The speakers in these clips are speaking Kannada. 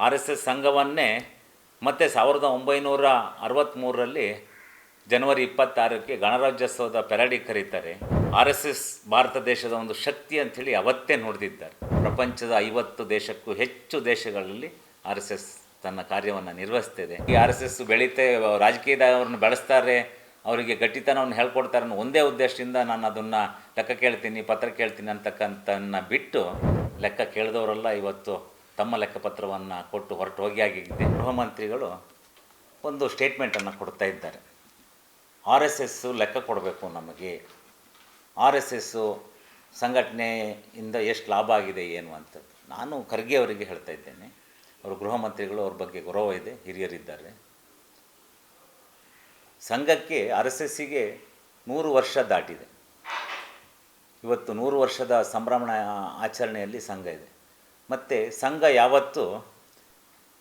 ಆರ್ ಎಸ್ ಎಸ್ ಸಂಘವನ್ನೇ ಮತ್ತೆ 1963ರಲ್ಲಿ ಜನವರಿ 26ಕ್ಕೆ ಗಣರಾಜ್ಯೋತ್ಸವದ ಪೆರೇಡಿಗೆ ಕರೀತಾರೆ. ಆರ್ ಎಸ್ ಎಸ್ ಭಾರತ ದೇಶದ ಒಂದು ಶಕ್ತಿ ಅಂಥೇಳಿ ಅವತ್ತೇ ನೋಡಿದ್ದಾರೆ. ಪ್ರಪಂಚದ 50 ದೇಶಕ್ಕೂ ಹೆಚ್ಚು ದೇಶಗಳಲ್ಲಿ ಆರ್ ಎಸ್ ಎಸ್ ತನ್ನ ಕಾರ್ಯವನ್ನು ನಿರ್ವಹಿಸ್ತಿದೆ. ಈ ಆರ್ ಎಸ್ ಎಸ್ ಬೆಳೀತೆ, ರಾಜಕೀಯದವ್ರನ್ನ ಬೆಳೆಸ್ತಾರೆ, ಅವರಿಗೆ ಗಟ್ಟಿತನವನ್ನು ಹೇಳ್ಕೊಡ್ತಾರೆ ಅನ್ನೋ ಒಂದೇ ಉದ್ದೇಶದಿಂದ ನಾನು ಅದನ್ನು ಲೆಕ್ಕ ಕೇಳ್ತೀನಿ, ಪತ್ರ ಕೇಳ್ತೀನಿ ಅಂತಕ್ಕಂಥನ್ನು ಬಿಟ್ಟು ಲೆಕ್ಕ ಕೇಳಿದವರೆಲ್ಲ ಇವತ್ತು ತಮ್ಮ ಲೆಕ್ಕಪತ್ರವನ್ನು ಕೊಟ್ಟು ಹೊರಟು ಹೋಗಿ ಆಗಿದೆ. ಗೃಹ ಮಂತ್ರಿಗಳು ಒಂದು ಸ್ಟೇಟ್ಮೆಂಟನ್ನು ಕೊಡ್ತಾ ಇದ್ದಾರೆ. ಆರ್ ಎಸ್ ಎಸ್ಸು ಲೆಕ್ಕ ಕೊಡಬೇಕು ನಮಗೆ, ಆರ್ ಎಸ್ ಎಸ್ಸು ಸಂಘಟನೆಯಿಂದ ಎಷ್ಟು ಲಾಭ ಆಗಿದೆ ಏನು ಅಂತದ್ದು. ನಾನು ಖರ್ಗೆ ಅವರಿಗೆ ಹೇಳ್ತಾ ಇದ್ದೇನೆ, ಅವರು ಗೃಹ ಮಂತ್ರಿಗಳು, ಅವ್ರ ಬಗ್ಗೆ ಗೌರವ ಇದೆ, ಹಿರಿಯರಿದ್ದಾರೆ. ಸಂಘಕ್ಕೆ ಆರ್ ಎಸ್ ಎಸ್ಸಿಗೆ 100 ವರ್ಷ ದಾಟಿದೆ. ಇವತ್ತು 100 ವರ್ಷದ ಸಂಭ್ರಮಣ ಆಚರಣೆಯಲ್ಲಿ ಸಂಘ ಇದೆ. ಮತ್ತು ಸಂಘ ಯಾವತ್ತೂ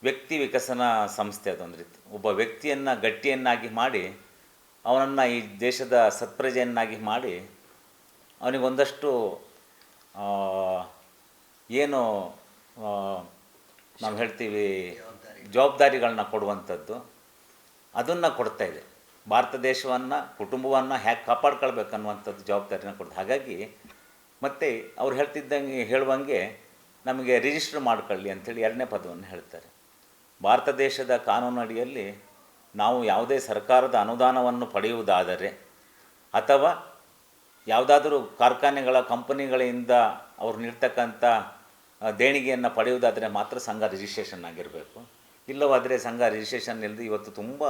ವ್ಯಕ್ತಿ ವಿಕಸನ ಸಂಸ್ಥೆ. ಅದೊಂದು ರೀತಿ ಒಬ್ಬ ವ್ಯಕ್ತಿಯನ್ನು ಗಟ್ಟಿಯನ್ನಾಗಿ ಮಾಡಿ, ಅವನನ್ನು ಈ ದೇಶದ ಸತ್ಪ್ರಜೆಯನ್ನಾಗಿ ಮಾಡಿ, ಅವನಿಗೊಂದಷ್ಟು ಏನು ನಾವು ಹೇಳ್ತೀವಿ ಜವಾಬ್ದಾರಿಗಳನ್ನ ಕೊಡುವಂಥದ್ದು, ಅದನ್ನು ಕೊಡ್ತಾ ಇದೆ. ಭಾರತ ದೇಶವನ್ನು, ಕುಟುಂಬವನ್ನು ಹೇಗೆ ಕಾಪಾಡ್ಕೊಳ್ಬೇಕನ್ನುವಂಥದ್ದು ಜವಾಬ್ದಾರಿನ ಕೊಡ್ತಾರೆ. ಹಾಗಾಗಿ ಮತ್ತು ಅವ್ರು ಹೇಳುವಂಗೆ ನಮಗೆ ರಿಜಿಸ್ಟರ್ ಮಾಡ್ಕೊಳ್ಳಿ ಅಂಥೇಳಿ 2ನೇ ಪದವನ್ನು ಹೇಳ್ತಾರೆ. ಭಾರತ ದೇಶದ ಕಾನೂನು ಅಡಿಯಲ್ಲಿ ನಾವು ಯಾವುದೇ ಸರ್ಕಾರದ ಅನುದಾನವನ್ನು ಪಡೆಯುವುದಾದರೆ ಅಥವಾ ಯಾವುದಾದ್ರೂ ಕಾರ್ಖಾನೆಗಳ ಕಂಪನಿಗಳಿಂದ ಅವ್ರು ನೀಡ್ತಕ್ಕಂಥ ದೇಣಿಗೆಯನ್ನು ಪಡೆಯುವುದಾದರೆ ಮಾತ್ರ ಸಂಘ ರಿಜಿಸ್ಟ್ರೇಷನ್ ಆಗಿರಬೇಕು. ಇಲ್ಲವಾದರೆ ಸಂಘ ರಿಜಿಸ್ಟ್ರೇಷನ್ ಇಲ್ಲದೆ ಇವತ್ತು ತುಂಬ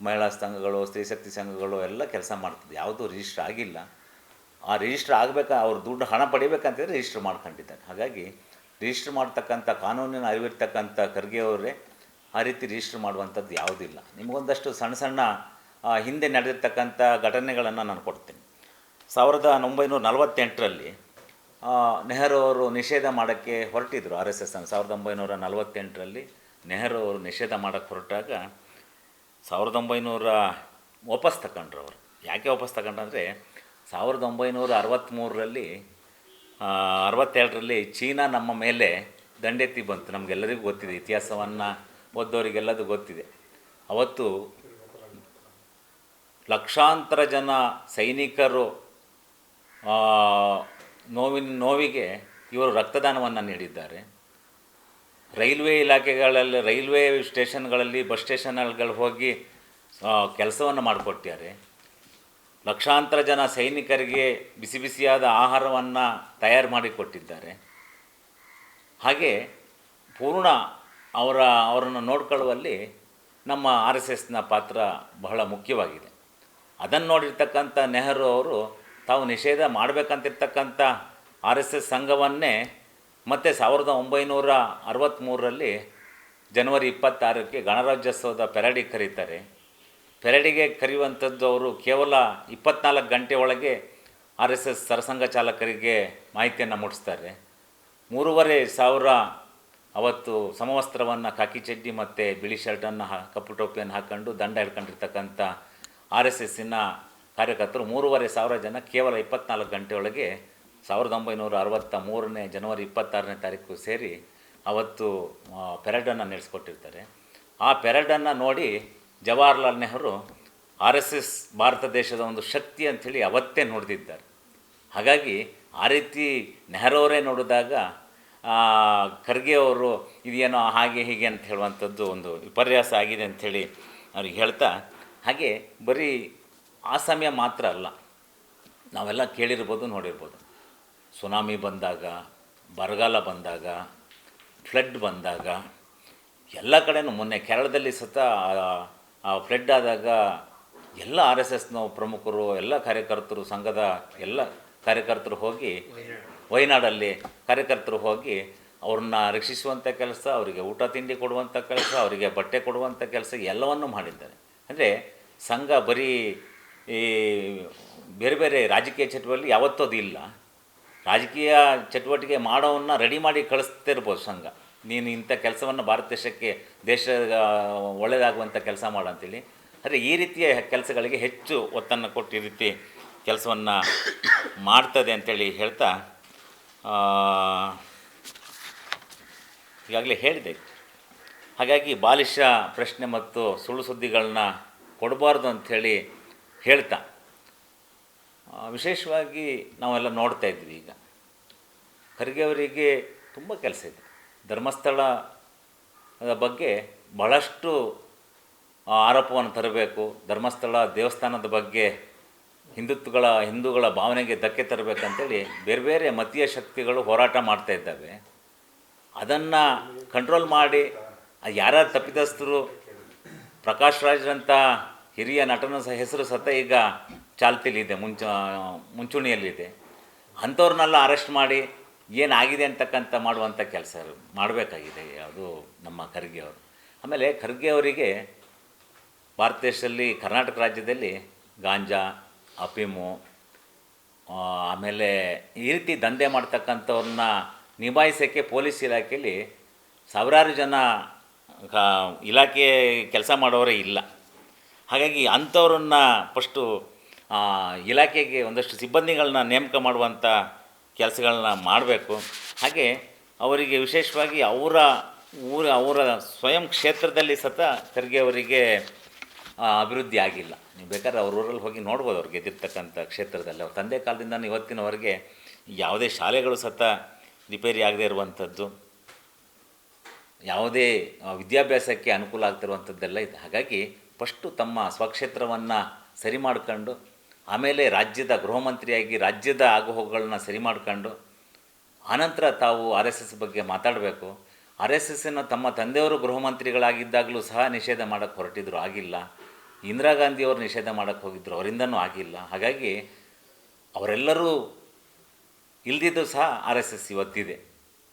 ಮಹಿಳಾ ಸಂಘಗಳು, ಸ್ತ್ರೀ ಶಕ್ತಿ ಸಂಘಗಳು ಎಲ್ಲ ಕೆಲಸ ಮಾಡ್ತಿದೆ, ಯಾವುದೂ ರಿಜಿಸ್ಟ್ರ್ ಆಗಿಲ್ಲ. ಆ ರಿಜಿಸ್ಟ್ರ್ ಅವ್ರು ದುಡ್ಡು ಹಣ ಪಡಿಬೇಕಂತಂದರೆ ರಿಜಿಸ್ಟ್ರ್ ಮಾಡ್ಕೊಂಡಿದ್ದಾರೆ. ಹಾಗಾಗಿ ರಿಜಿಸ್ಟ್ರ್ ಮಾಡ್ತಕ್ಕಂಥ ಕಾನೂನಿನ ಅರಿವಿರ್ತಕ್ಕಂಥ ಖರ್ಗೆ ಅವರೇ ಆ ರೀತಿ ರಿಜಿಸ್ಟ್ರ್ ಮಾಡುವಂಥದ್ದು ಯಾವುದಿಲ್ಲ. ನಿಮಗೊಂದಷ್ಟು ಸಣ್ಣ ಸಣ್ಣ ಹಿಂದೆ ನಡೆದಿರ್ತಕ್ಕಂಥ ಘಟನೆಗಳನ್ನು ನಾನು ಕೊಡ್ತೀನಿ. 1948ರಲ್ಲಿ ನೆಹರು ಅವರು ನಿಷೇಧ ಮಾಡೋಕ್ಕೆ ಹೊರಟಿದ್ರು ಆರ್ ಎಸ್ ಎಸ್ಸನ್ನು. 1948ರಲ್ಲಿ ನೆಹರು ಅವರು ನಿಷೇಧ ಮಾಡೋಕ್ಕೆ ಹೊರಟಾಗ 1900 ವಾಪಸ್ ತಗೊಂಡ್ರು ಅವರು. ಯಾಕೆ ವಾಪಸ್ ತಗೊಂಡ್ರಂದರೆ 1963ರಲ್ಲಿ 62ರಲ್ಲಿ ಚೀನಾ ನಮ್ಮ ಮೇಲೆ ದಂಡೆತ್ತಿ ಬಂತು. ನಮಗೆಲ್ಲರಿಗೂ ಗೊತ್ತಿದೆ, ಇತಿಹಾಸವನ್ನು ಓದೋರಿಗೆಲ್ಲದು ಗೊತ್ತಿದೆ. ಅವತ್ತು ಲಕ್ಷಾಂತರ ಜನ ಸೈನಿಕರು ನೋವಿಗೆ ಇವರು ರಕ್ತದಾನವನ್ನು ನೀಡಿದ್ದಾರೆ. ರೈಲ್ವೆ ಇಲಾಖೆಗಳಲ್ಲಿ, ರೈಲ್ವೆ ಸ್ಟೇಷನ್ಗಳಲ್ಲಿ, ಬಸ್ ಸ್ಟೇಷನ್ಗಳು ಹೋಗಿ ಕೆಲಸವನ್ನು ಮಾಡಿಕೊಟ್ಟಿದ್ದಾರೆ. ಲಕ್ಷಾಂತರ ಜನ ಸೈನಿಕರಿಗೆ ಬಿಸಿ ಬಿಸಿಯಾದ ಆಹಾರವನ್ನು ತಯಾರು ಮಾಡಿಕೊಟ್ಟಿದ್ದಾರೆ. ಹಾಗೆ ಪೂರ್ಣ ಅವರನ್ನು ನೋಡ್ಕೊಳ್ಳುವಲ್ಲಿ ನಮ್ಮ ಆರ್ ಎಸ್ ಎಸ್ನ ಪಾತ್ರ ಬಹಳ ಮುಖ್ಯವಾಗಿದೆ. ಅದನ್ನು ನೋಡಿರ್ತಕ್ಕಂಥ ನೆಹರು ಅವರು ತಾವು ನಿಷೇಧ ಮಾಡಬೇಕಂತಿರ್ತಕ್ಕಂಥ ಆರ್ ಎಸ್ ಎಸ್ ಸಂಘವನ್ನೇ ಮತ್ತು 1963ರಲ್ಲಿ ಜನವರಿ 26ಕ್ಕೆ ಗಣರಾಜ್ಯೋತ್ಸವದ ಪೆರೇಡಿಗೆ ಕರೀತಾರೆ. ಪೆರೇಡಿಗೆ ಕರೆಯುವಂಥದ್ದು ಅವರು ಕೇವಲ 24 ಗಂಟೆ ಒಳಗೆ ಆರ್ ಎಸ್ ಎಸ್ ಸರಸಂಘ ಚಾಲಕರಿಗೆ ಮಾಹಿತಿಯನ್ನು ಮುಟ್ಟಿಸ್ತಾರೆ. 3500 ಅವತ್ತು ಸಮವಸ್ತ್ರವನ್ನು, ಕಾಕಿ ಚಡ್ಡಿ ಮತ್ತು ಬಿಳಿ ಶರ್ಟನ್ನು, ಕಪ್ಪು ಟೋಪಿಯನ್ನು ಹಾಕ್ಕೊಂಡು ದಂಡ ಹಿಡ್ಕೊಂಡಿರ್ತಕ್ಕಂಥ ಆರ್ ಎಸ್ ಎಸ್ಸಿನ ಕಾರ್ಯಕರ್ತರು 3500 ಜನ ಕೇವಲ 24 ಗಂಟೆ ಒಳಗೆ 1963ನೇ ಜನವರಿ 26ನೇ ತಾರೀಕು ಸೇರಿ ಅವತ್ತು ಪೆರೇಡನ್ನು ನಡೆಸ್ಕೊಟ್ಟಿರ್ತಾರೆ. ಆ ಪೆರೇಡನ್ನು ನೋಡಿ Jawaharlal Nehru R S S Bharat ದೇಶದ ಒಂದು ಶಕ್ತಿ ಅಂಥೇಳಿ ಅವತ್ತೇ ನೋಡಿದ್ದಾರೆ. ಹಾಗಾಗಿ ಆ ರೀತಿ ನೆಹರು ಅವರೇ ನೋಡಿದಾಗ ಖರ್ಗೆ ಅವರು ಇದೇನೋ ಹಾಗೆ ಹೀಗೆ ಅಂತ ಹೇಳುವಂಥದ್ದು ಒಂದು ವಿಪರ್ಯಾಸ ಆಗಿದೆ ಅಂಥೇಳಿ ಅವ್ರಿಗೆ ಹೇಳ್ತಾ, ಹಾಗೆ ಬರೀ ಆ ಸಮಯ ಮಾತ್ರ ಅಲ್ಲ, ನಾವೆಲ್ಲ ಕೇಳಿರ್ಬೋದು, ನೋಡಿರ್ಬೋದು. ಸುನಾಮಿ ಬಂದಾಗ, ಬರಗಾಲ ಬಂದಾಗ, ಫ್ಲಡ್ ಬಂದಾಗ ಎಲ್ಲ ಕಡೆನೂ, ಮೊನ್ನೆ ಕೇರಳದಲ್ಲಿ ಸತ ಫ್ಲಡ್ ಆದಾಗ ಎಲ್ಲ ಆರ್ ಎಸ್ ಎಸ್ನ ಪ್ರಮುಖರು, ಎಲ್ಲ ಕಾರ್ಯಕರ್ತರು, ಸಂಘದ ಎಲ್ಲ ಕಾರ್ಯಕರ್ತರು ಹೋಗಿ, ವಯನಾಡಲ್ಲಿ ಕಾರ್ಯಕರ್ತರು ಹೋಗಿ ಅವ್ರನ್ನ ರಕ್ಷಿಸುವಂಥ ಕೆಲಸ, ಅವರಿಗೆ ಊಟ ತಿಂಡಿ ಕೊಡುವಂಥ ಕೆಲಸ, ಅವರಿಗೆ ಬಟ್ಟೆ ಕೊಡುವಂಥ ಕೆಲಸ ಎಲ್ಲವನ್ನೂ ಮಾಡಿದ್ದಾರೆ. ಅಂದರೆ ಸಂಘ ಬರೀ ಈ ಬೇರೆ ಬೇರೆ ರಾಜಕೀಯ ಚಟುವಟಿಕೆ ಯಾವತ್ತೂ ಅದು ಇಲ್ಲ. ರಾಜಕೀಯ ಚಟುವಟಿಕೆ ಮಾಡೋವನ್ನು ರೆಡಿ ಮಾಡಿ ಕಳಿಸ್ತಿರ್ಬೋದು ಸಂಘ, ನೀನು ಇಂಥ ಕೆಲಸವನ್ನು ಭಾರತ ದೇಶಕ್ಕೆ, ದೇಶ ಒಳ್ಳೆಯದಾಗುವಂಥ ಕೆಲಸ ಮಾಡಂತೇಳಿ. ಆದರೆ ಈ ರೀತಿಯ ಕೆಲಸಗಳಿಗೆ ಹೆಚ್ಚು ಒತ್ತನ್ನು ಕೊಟ್ಟು ಈ ರೀತಿ ಕೆಲಸವನ್ನು ಮಾಡ್ತದೆ ಅಂಥೇಳಿ ಹೇಳ್ತಾ, ಈಗಾಗಲೇ ಹೇಳಿದೆ ಹಾಗಾಗಿ ಬಾಲಿಶ ಪ್ರಶ್ನೆ ಮತ್ತು ಸುಳ್ಳು ಸುದ್ದಿಗಳನ್ನ ಕೊಡಬಾರ್ದು ಅಂಥೇಳಿ ಹೇಳ್ತಾ, ವಿಶೇಷವಾಗಿ ನಾವೆಲ್ಲ ನೋಡ್ತಾ ಇದ್ವಿ ಈಗ ಖರ್ಗೆ ಅವರಿಗೆ ತುಂಬ ಕೆಲಸ ಇದೆ. ಧರ್ಮಸ್ಥಳದ ಬಗ್ಗೆ ಬಹಳಷ್ಟು ಆರೋಪವನ್ನು ತರಬೇಕು, ಧರ್ಮಸ್ಥಳ ದೇವಸ್ಥಾನದ ಬಗ್ಗೆ ಹಿಂದೂಗಳ ಭಾವನೆಗೆ ಧಕ್ಕೆ ತರಬೇಕಂತೇಳಿ ಬೇರೆ ಬೇರೆ ಮತೀಯ ಶಕ್ತಿಗಳು ಹೋರಾಟ ಮಾಡ್ತಾ ಇದ್ದಾವೆ. ಅದನ್ನು ಕಂಟ್ರೋಲ್ ಮಾಡಿ ಯಾರ್ಯಾರು ತಪ್ಪಿತಸ್ಥರು, ಪ್ರಕಾಶ್ ರಾಜ್ರಂಥ ಹಿರಿಯ ನಟನ ಹೆಸರು ಸತ ಈಗ ಚಾಲ್ತಿಲಿದೆ, ಮುಂಚೂಣಿಯಲ್ಲಿದೆ. ಅಂಥವ್ರನ್ನೆಲ್ಲ ಅರೆಸ್ಟ್ ಮಾಡಿ ಏನಾಗಿದೆ ಅಂತಕ್ಕಂಥ ಮಾಡುವಂಥ ಕೆಲಸ ಮಾಡಬೇಕಾಗಿದೆ ಅದು ನಮ್ಮ ಖರ್ಗೆ ಅವರು. ಆಮೇಲೆ ಖರ್ಗೆ ಅವರಿಗೆ ಭಾರತ ದೇಶದಲ್ಲಿ, ಕರ್ನಾಟಕ ರಾಜ್ಯದಲ್ಲಿ ಗಾಂಜಾ, ಅಫೀಮು, ಆಮೇಲೆ ಈ ರೀತಿ ದಂಧೆ ಮಾಡ್ತಕ್ಕಂಥವ್ರನ್ನ ನಿಭಾಯಿಸೋಕ್ಕೆ ಪೊಲೀಸ್ ಇಲಾಖೆಯಲ್ಲಿ ಸಾವಿರಾರು ಜನ ಇಲಾಖೆ ಕೆಲಸ ಮಾಡೋರೇ ಇಲ್ಲ. ಹಾಗಾಗಿ ಅಂಥವ್ರನ್ನ ಫಸ್ಟು ಇಲಾಖೆಗೆ ಒಂದಷ್ಟು ಸಿಬ್ಬಂದಿಗಳನ್ನ ನೇಮಕ ಮಾಡುವಂಥ ಕೆಲಸಗಳನ್ನ ಮಾಡಬೇಕು. ಹಾಗೆ ಅವರಿಗೆ ವಿಶೇಷವಾಗಿ ಅವರ ಸ್ವಯಂ ಕ್ಷೇತ್ರದಲ್ಲಿ ಸತ ಖರ್ಗೆ ಅವರಿಗೆ ಅಭಿವೃದ್ಧಿ ಆಗಿಲ್ಲ. ನೀವು ಬೇಕಾದ್ರೆ ಅವ್ರ ಊರಲ್ಲಿ ಹೋಗಿ ನೋಡ್ಬೋದು, ಅವ್ರಿಗೆ ಗೆದ್ದಿರ್ತಕ್ಕಂಥ ಕ್ಷೇತ್ರದಲ್ಲಿ ಅವ್ರ ತಂದೆ ಕಾಲದಿಂದ ಇವತ್ತಿನವರೆಗೆ ಯಾವುದೇ ಶಾಲೆಗಳು ಸತ ರಿಪೇರಿ ಆಗದೇ ಇರುವಂಥದ್ದು, ಯಾವುದೇ ವಿದ್ಯಾಭ್ಯಾಸಕ್ಕೆ ಅನುಕೂಲ ಆಗ್ತಿರುವಂಥದ್ದೆಲ್ಲ ಇದೆ. ಹಾಗಾಗಿ ಫಸ್ಟು ತಮ್ಮ ಸ್ವಕ್ಷೇತ್ರವನ್ನು ಸರಿ ಮಾಡ್ಕೊಂಡು, ಆಮೇಲೆ ರಾಜ್ಯದ ಗೃಹ ಮಂತ್ರಿಯಾಗಿ ರಾಜ್ಯದ ಆಗುಹೋಗುಗಳನ್ನ ಸರಿ ಮಾಡ್ಕೊಂಡು, ಆನಂತರ ತಾವು RSS ಬಗ್ಗೆ ಮಾತಾಡಬೇಕು. RSSನ ತಮ್ಮ ತಂದೆಯವರು ಗೃಹ ಮಂತ್ರಿಗಳಾಗಿದ್ದಾಗಲೂ ಸಹ ನಿಷೇಧ ಮಾಡೋಕ್ಕೆ ಹೊರಟಿದ್ರು, ಆಗಿಲ್ಲ. ಇಂದಿರಾ ಗಾಂಧಿಯವರು ನಿಷೇಧ ಮಾಡೋಕ್ಕೆ ಹೋಗಿದ್ದರು, ಅವರಿಂದನೂ ಆಗಿಲ್ಲ. ಹಾಗಾಗಿ ಅವರೆಲ್ಲರೂ ಇಲ್ದಿದ್ದು ಸಹ RSS ಇವತ್ತಿದೆ.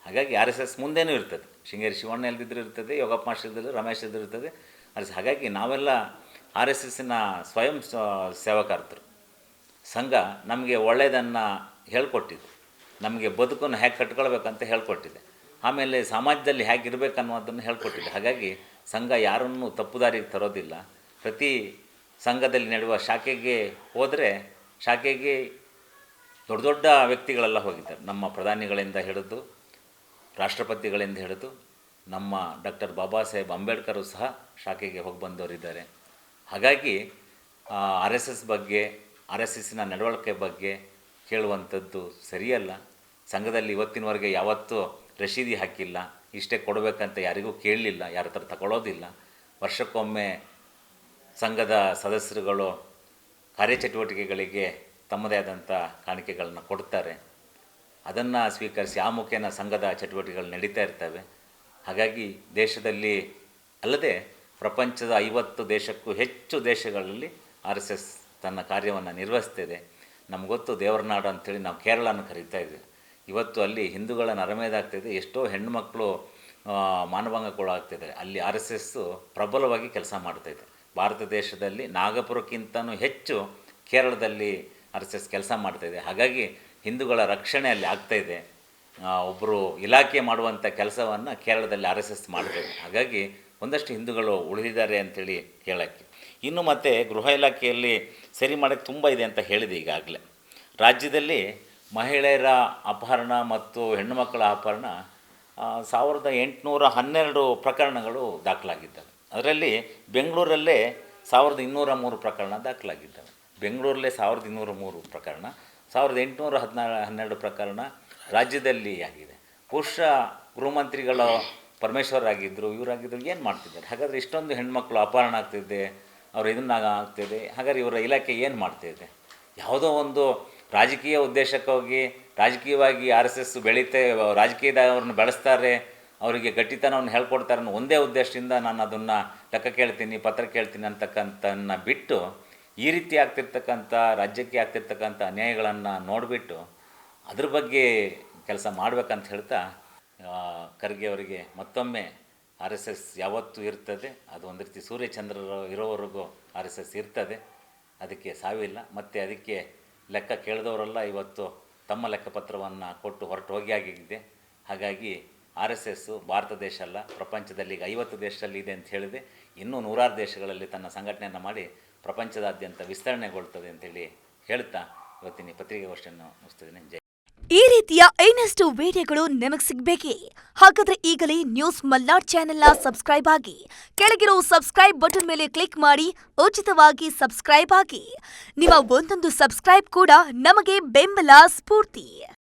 ಹಾಗಾಗಿ RSS ಮುಂದೇನೂ ಇರ್ತದೆ. ಶೃಂಗೇರಿ ಶಿವಣ್ಣ ಇಲ್ದಿದ್ರು ಇರ್ತದೆ, ಯೋಗಪ್ಪ ಮಾಸ್ಟರ್ ಇದ್ದರು, ರಮೇಶ್ ಇದ್ದರು ಇರ್ತದೆ. ಹಾಗಾಗಿ ನಾವೆಲ್ಲ RSSನ ಸ್ವಯಂ ಸೇವಕರ್ತರು. ಸಂಘ ನಮಗೆ ಒಳ್ಳೆಯದನ್ನು ಹೇಳ್ಕೊಟ್ಟಿದೆ, ನಮಗೆ ಬದುಕನ್ನು ಹೇಗೆ ಕಟ್ಕೊಳ್ಬೇಕಂತ ಹೇಳ್ಕೊಟ್ಟಿದೆ, ಆಮೇಲೆ ಸಮಾಜದಲ್ಲಿ ಹೇಗಿರಬೇಕು ಅನ್ನೋದನ್ನು ಹೇಳ್ಕೊಟ್ಟಿದೆ. ಹಾಗಾಗಿ ಸಂಘ ಯಾರನ್ನೂ ತಪ್ಪುದಾರಿಗೆ ತರೋದಿಲ್ಲ. ಪ್ರತಿ ಸಂಘದಲ್ಲಿ ನಡೆಯುವ ಶಾಖೆಗೆ ಹೋದರೆ ಶಾಖೆಗೆ ದೊಡ್ಡ ದೊಡ್ಡ ವ್ಯಕ್ತಿಗಳೆಲ್ಲ ಹೋಗಿದ್ದಾರೆ. ನಮ್ಮ ಪ್ರಧಾನಿಗಳಿಂದ ಹಿಡಿದು ರಾಷ್ಟ್ರಪತಿಗಳಿಂದ ಹಿಡಿದು ನಮ್ಮ ಡಾಕ್ಟರ್ ಬಾಬಾ ಸಾಹೇಬ್ ಅಂಬೇಡ್ಕರು ಸಹ ಶಾಖೆಗೆ ಹೋಗಿ ಬಂದವರಿದ್ದಾರೆ. ಹಾಗಾಗಿ RSS ಬಗ್ಗೆ, RSSನ ನಡವಳಿಕೆ ಬಗ್ಗೆ ಕೇಳುವಂಥದ್ದು ಸರಿಯಲ್ಲ. ಸಂಘದಲ್ಲಿ ಇವತ್ತಿನವರೆಗೆ ಯಾವತ್ತೂ ರಶೀದಿ ಹಾಕಿಲ್ಲ, ಇಷ್ಟೇ ಕೊಡಬೇಕಂತ ಯಾರಿಗೂ ಕೇಳಲಿಲ್ಲ, ಯಾರ ಹತ್ರ ತಗೊಳ್ಳೋದಿಲ್ಲ. ವರ್ಷಕ್ಕೊಮ್ಮೆ ಸಂಘದ ಸದಸ್ಯರುಗಳು ಕಾರ್ಯಚಟುವಟಿಕೆಗಳಿಗೆ ತಮ್ಮದೇ ಆದಂಥ ಕಾಣಿಕೆಗಳನ್ನ ಕೊಡ್ತಾರೆ. ಅದನ್ನು ಸ್ವೀಕರಿಸಿ ಆ ಮುಖೇನ ಸಂಘದ ಚಟುವಟಿಕೆಗಳು ನಡೀತಾ ಇರ್ತವೆ. ಹಾಗಾಗಿ ದೇಶದಲ್ಲಿ ಅಲ್ಲದೆ ಪ್ರಪಂಚದ 50 ದೇಶಕ್ಕೂ ಹೆಚ್ಚು ದೇಶಗಳಲ್ಲಿ RSS ತನ್ನ ಕಾರ್ಯವನ್ನು ನಿರ್ವಹಿಸ್ತಿದೆ. ನಮಗೊತ್ತು ದೇವರ ನಾಡು ಅಂಥೇಳಿ ನಾವು ಕೇರಳನ ಕರೀತಾ ಇದ್ದೀವಿ. ಇವತ್ತು ಅಲ್ಲಿ ಹಿಂದೂಗಳ ನರಮೇದಾಗ್ತಿದೆ, ಎಷ್ಟೋ ಹೆಣ್ಣುಮಕ್ಕಳು ಮಾನಭಂಗಕ್ಕೊಳಗಾಗ್ತಿದ್ದಾರೆ. ಅಲ್ಲಿ RSS ಪ್ರಬಲವಾಗಿ ಕೆಲಸ ಮಾಡ್ತಾಯಿದೆ. ಭಾರತ ದೇಶದಲ್ಲಿ ನಾಗಪುರಕ್ಕಿಂತನೂ ಹೆಚ್ಚು ಕೇರಳದಲ್ಲಿ RSS ಕೆಲಸ ಮಾಡ್ತಾಯಿದೆ. ಹಾಗಾಗಿ ಹಿಂದೂಗಳ ರಕ್ಷಣೆ ಅಲ್ಲಿ ಆಗ್ತಾಯಿದೆ. ಒಬ್ಬರು ಇಲಾಖೆ ಮಾಡುವಂಥ ಕೆಲಸವನ್ನು ಕೇರಳದಲ್ಲಿ RSS ಮಾಡ್ತಾಯಿದೆ. ಹಾಗಾಗಿ ಒಂದಷ್ಟು ಹಿಂದೂಗಳು ಉಳಿದಿದ್ದಾರೆ ಅಂಥೇಳಿ ಹೇಳೋಕ್ಕೆ. ಇನ್ನು ಮತ್ತು ಗೃಹ ಇಲಾಖೆಯಲ್ಲಿ ಸರಿ ಮಾಡೋಕ್ಕೆ ತುಂಬ ಇದೆ ಅಂತ ಹೇಳಿದೆ ಈಗಾಗಲೇ. ರಾಜ್ಯದಲ್ಲಿ ಮಹಿಳೆಯರ ಅಪಹರಣ ಮತ್ತು ಹೆಣ್ಣುಮಕ್ಕಳ ಅಪಹರಣ 1812 ಪ್ರಕರಣಗಳು ದಾಖಲಾಗಿದ್ದಾವೆ. ಅದರಲ್ಲಿ ಬೆಂಗಳೂರಲ್ಲೇ 1203 ಪ್ರಕರಣ ದಾಖಲಾಗಿದ್ದಾವೆ. ಬೆಂಗಳೂರಲ್ಲೇ 1203 ಪ್ರಕರಣ, 1812 ಪ್ರಕರಣ ರಾಜ್ಯದಲ್ಲಿ ಆಗಿದೆ. ಬಹುಶಃ ಗೃಹಮಂತ್ರಿಗಳು ಪರಮೇಶ್ವರರಾಗಿದ್ದರು, ಇವರಾಗಿದ್ದರು, ಏನು ಮಾಡ್ತಿದ್ದಾರೆ? ಹಾಗಾದರೆ ಇಷ್ಟೊಂದು ಹೆಣ್ಮಕ್ಳು ಅಪಹರಣ ಆಗ್ತಿದೆ, ಅವರು ಆಗ್ತಿದೆ. ಹಾಗಾದ್ರೆ ಇವರ ಇಲಾಖೆ ಏನು ಮಾಡ್ತಾಯಿದೆ? ಯಾವುದೋ ಒಂದು ರಾಜಕೀಯ ಉದ್ದೇಶಕ್ಕೋಗಿ ರಾಜಕೀಯವಾಗಿ RSS ರಾಜಕೀಯದವ್ರನ್ನ ಬೆಳೆಸ್ತಾರೆ, ಅವರಿಗೆ ಗಟ್ಟಿತನವನ್ನು ಹೇಳ್ಕೊಡ್ತಾರೆ ಅನ್ನೋ ಒಂದೇ ಉದ್ದೇಶದಿಂದ ನಾನು ಅದನ್ನು ಲೆಕ್ಕ ಕೇಳ್ತೀನಿ, ಪತ್ರ ಕೇಳ್ತೀನಿ ಅಂತಕ್ಕಂಥನ್ನು ಬಿಟ್ಟು, ಈ ರೀತಿ ಆಗ್ತಿರ್ತಕ್ಕಂಥ ರಾಜ್ಯಕ್ಕೆ ಆಗ್ತಿರ್ತಕ್ಕಂಥ ಅನ್ಯಾಯಗಳನ್ನು ನೋಡಿಬಿಟ್ಟು ಅದ್ರ ಬಗ್ಗೆ ಕೆಲಸ ಮಾಡಬೇಕಂತ ಹೇಳ್ತಾ, ಖರ್ಗೆ ಅವರಿಗೆ ಮತ್ತೊಮ್ಮೆ RSS ಯಾವತ್ತೂ ಇರ್ತದೆ. ಅದು ಒಂದು ರೀತಿ ಸೂರ್ಯಚಂದ್ರರು ಇರೋವರೆಗೂ RSS ಇರ್ತದೆ, ಅದಕ್ಕೆ ಸಾವಿಲ್ಲ. ಮತ್ತು ಅದಕ್ಕೆ ಲೆಕ್ಕ ಕೇಳಿದವರೆಲ್ಲ ಇವತ್ತು ತಮ್ಮ ಲೆಕ್ಕಪತ್ರವನ್ನು ಕೊಟ್ಟು ಹೊರಟು ಹೋಗಿ ಆಗಿದೆ. ಹಾಗಾಗಿ RSS ಭಾರತ ದೇಶ ಅಲ್ಲ, ಪ್ರಪಂಚದಲ್ಲಿ ಈಗ 50 ದೇಶದಲ್ಲಿ ಇದೆ ಅಂತ ಹೇಳಿದೆ. ಇನ್ನೂ 100 ದೇಶಗಳಲ್ಲಿ ತನ್ನ ಸಂಘಟನೆಯನ್ನು ಮಾಡಿ ಪ್ರಪಂಚದಾದ್ಯಂತ ವಿಸ್ತರಣೆಗೊಳ್ತದೆ ಅಂತೇಳಿ ಹೇಳ್ತಾ ಇವತ್ತಿನ ಪತ್ರಿಕಾಗೋಷ್ಠಿಯನ್ನು ಮುಗಿಸ್ತಿದ್ದೀನಿ. ಜೈ ಈ ರೀತಿಯ ಇನ್ನಷ್ಟು ವಿಡಿಯೋಗಳು ನಿಮಗೆ ಸಿಗಬೇಕೇ? ಹಾಗಾದ್ರೆ ಈಗಲೇ ನ್ಯೂಸ್ ಮಲ್ನಾಡ್ ಚಾನೆಲ್ನ ಸಬ್ಸ್ಕ್ರೈಬ್ ಆಗಿ ಕೆಳಗಿರೋ ಸಬ್ಸ್ಕ್ರೈಬ್ ಬಟನ್ ಮೇಲೆ ಕ್ಲಿಕ್ ಮಾಡಿ ಉಚಿತವಾಗಿ ಸಬ್ಸ್ಕ್ರೈಬ್ ಆಗಿ. ನಿಮ್ಮ ಒಂದೊಂದು ಸಬ್ಸ್ಕ್ರೈಬ್ ಕೂಡ ನಮಗೆ ಬೆಂಬಲ ಸ್ಫೂರ್ತಿ.